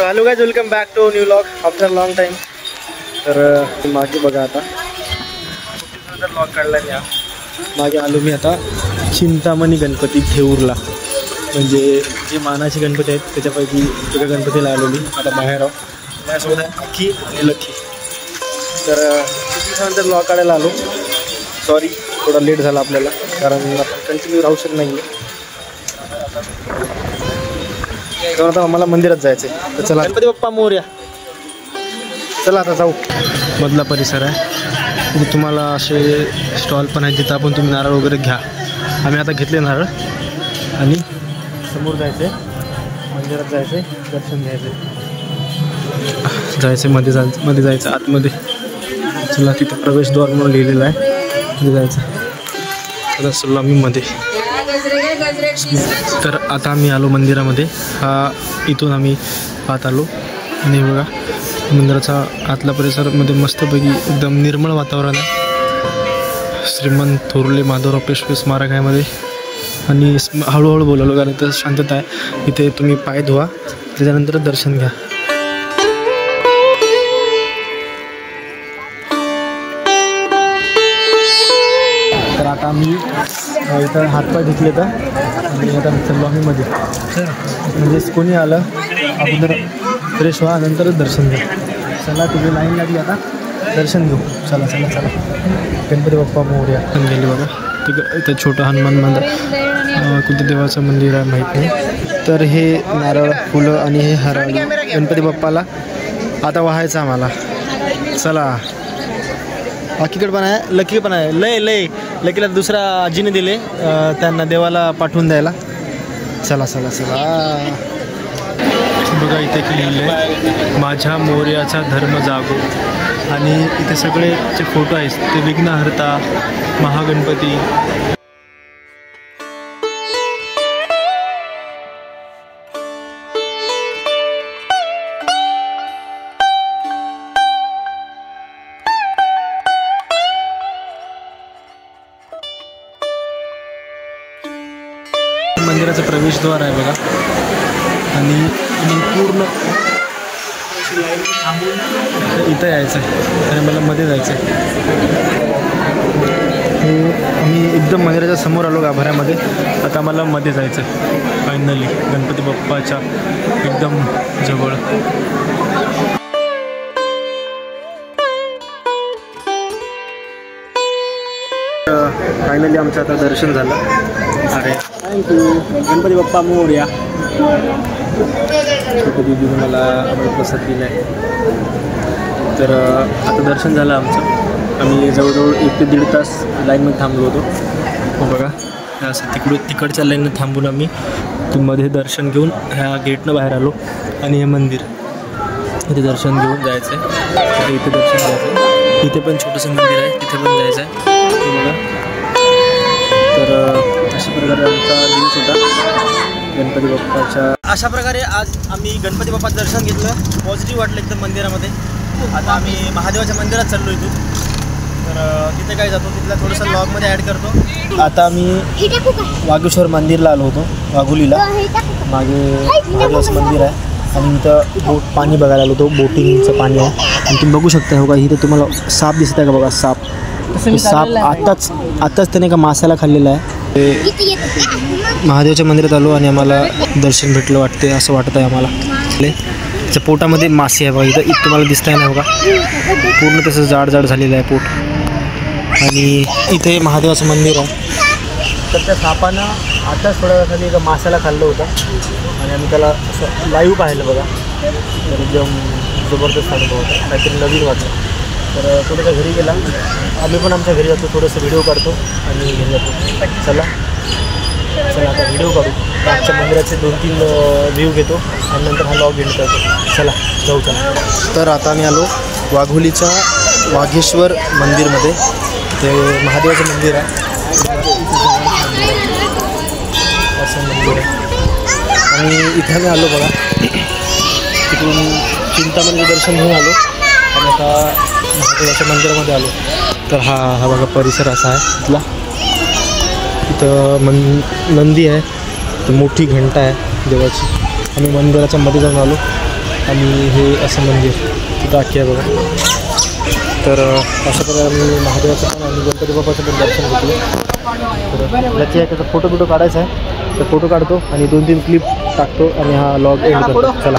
Hello guys, welcome back to new vlog after long time. तर मागे बघा आता व्लॉग काढला मी. मागे आलो मी आता चिंतामणी गणपती घेऊरला, म्हणजे जे मानाचे गणपती आहेत त्याच्यापैकी एका गणपतीला आलो मी. आता बाहेर आहो माझ्यासोबत अख्खी आणि लक्की. तर खूप दिवसानंतर व्लॉग काढायला आलो. सॉरी थोडा लेट झाला आपल्याला, कारण आपण कंटिन्यू राहू शकत नाही आहे. तर आता आम्हाला मंदिरात जायचं आहे. तर चला, गणपती बाप्पा मोरया. चला आता जाऊ. मधला परिसर आहे, तिथे तुम्हाला असे स्टॉल पण आहेत जिथं आपण तुम्ही नारळ वगैरे घ्या. आम्ही आता घेतले नारळ आणि समोर जायचं आहे, मंदिरात जायचं आहे, दर्शन घ्यायचं आहे, मध्ये जायचं आतमध्ये. चला, तिथं प्रवेशद्वार म्हणून लिहिलेलं आहे, तिथे जायचं. आता चला आम्ही मध्ये. तर आता आम्ही आलो मंदिरामध्ये. इथून आम्ही आत आलो आणि बघा मंदिराचा आतला परिसरामध्ये मस्तपैकी एकदम निर्मळ वातावरण आहे. श्रीमंत थोरले माधवराव पेशवे स्मारक आहे मध्ये. आणि हळूहळू बोलावलं कारण तर शांतता आहे. इथे तुम्ही पाय धुवा, त्याच्यानंतर दर्शन घ्या. तर आता आम्ही इथं हातपाय धुतले तर आणि आता चाललो आम्ही मध्ये. म्हणजेच कोणी आलं अगोदर फ्रेश व्हा, नंतरच दर्शन घ्या. चला, तिथे लाईन लागली, आता दर्शन घेऊ. चला चला चला. गणपती बाप्पा मोरया पण गेले बघा. इथं छोटं हनुमान मंदिर, कुठे देवाचं मंदिर आहे माहीत नाही. तर हे नारळ फुलं आणि हे हराळी गणपती बाप्पाला आता वाहायचं आम्हाला. चला, बाकीकडे पण आहे, लकी पण आहे. लय लकीला दुसरा आजीने दिले त्यांना देवाला पाठवून द्यायला. चला चला चला. बघा इथे लिहिलं आहे माझ्या मोर्याचा धर्म जागो. आणि इथे सगळे जे फोटो आहेत ते विघ्नहर्ता, महागणपती. मंदिराचं प्रवेशद्वार आहे बघा. आणि पूर्ण इथं यायचं आहे आणि मला मध्ये जायचं आहे. हे आम्ही एकदम मंदिराच्या समोर आलो गाभाऱ्यामध्ये. आता मला मध्ये जायचं आहे फायनली गणपती बाप्पाच्या एकदम जवळ. फायनली आमचं आता दर्शन झालं. अरे थँक्यू. गणपती बाप्पा मोरया. छोटं दीदीने मला प्रसाद दिला आहे. तर आता दर्शन झालं आमचं. आम्ही जवळजवळ 1 ते 1.5 तास लाईनमध्ये थांबलो होतो. हो बघा, असं तिकडच्या लाईननं थांबून आम्ही मध्ये दर्शन घेऊन ह्या गेटनं बाहेर आलो. आणि हे मंदिर इथे दर्शन घेऊन जायचं आहे. इथे दर्शन घ्यायचं आहे. इथे पण छोटंसं मंदिर आहे, तिथे पण जायचं आहे. बघा, तर अशा प्रकारे आमचा दिवस होता गणपती बाप्पाच्या. अशा प्रकारे आज आम्ही गणपती बाप्पाचं दर्शन घेतलं. पॉझिटिव्ह वाटलं एकदम मंदिरामध्ये. आता आम्ही महादेवाच्या मंदिरात चाललो इथून. तर तिथे काय जातो तिथला थोडंसं ब्लॉगमध्ये ॲड करतो. आता आम्ही वागेश्वर मंदिरला आलो होतो, वाघोलीला. मागे महादेवाचं मंदिर आहे आणि इथं पाणी बघायला आलो होतो. बोटिंगचं पाणी आहे आणि तुम्ही बघू शकता. हो का, इथं तुम्हाला साप दिसत आहे का बघा. साप आत्ताच त्याने का मासाला खाल्लेला आहे. महादेवाच्या मंदिरात आलो आणि आम्हाला दर्शन भेटलं वाटते, असं वाटत आहे आम्हाला. त्याच्या पोटामध्ये मासे आहे बघा. इथं तुम्हाला दिसत आहे ना बघा, पूर्ण तसं जाड झालेलं आहे पोट. आणि इथे महादेवाचं मंदिर आहे. तर त्या सापानं आताच थोड्या वेळासाठी एका मासाला खाल्लं होतं आणि आम्ही त्याला असं लाईव्ह पाहिलं बघा. तर एकदम जबरदस्त अनुभव होता, काहीतरी नवीन वाटलं. तर थोडंसं घरी गेला. आम्ही पण आमच्या घरी जातो, थोडंसं व्हिडिओ काढतो आणि घरी जातो. चला आता व्हिडिओ काढू. आजच्या मंदिराचे 2-3 व्ह्यू घेतो आणि नंतर हा व्लॉग एंड करतो. चला जाऊ. तर आता आम्ही आलो वाघोलीच्या वाघेश्वर मंदिरमध्ये. ते महादेवाचं मंदिर आहे, असं मंदिर आहे. आणि इथे आम्ही आलो बघा. तिकडून चिंतामणीचं दर्शन घेऊन आलो आणि आता महादेवाच्या मंदिरामध्ये आलो. तर हा बघा परिसर असा आहे इथला. इथं नंदी आहे, तर मोठी घंटा आहे देवाची. आम्ही मंदिराच्या मध्ये जाऊन आलो. आणि हे असं मंदिर तिथं आखी आहे बघा. तर अशा प्रकारे मी महादेवाचं पण आणि गणपती बाप्पाचं पण दर्शन घेतलं. तर नक्की आहे त्याचा फोटो काढायचा आहे, तर फोटो काढतो आणि 2-3 क्लिप टाकतो आणि हा लॉग एंड करतो. चला.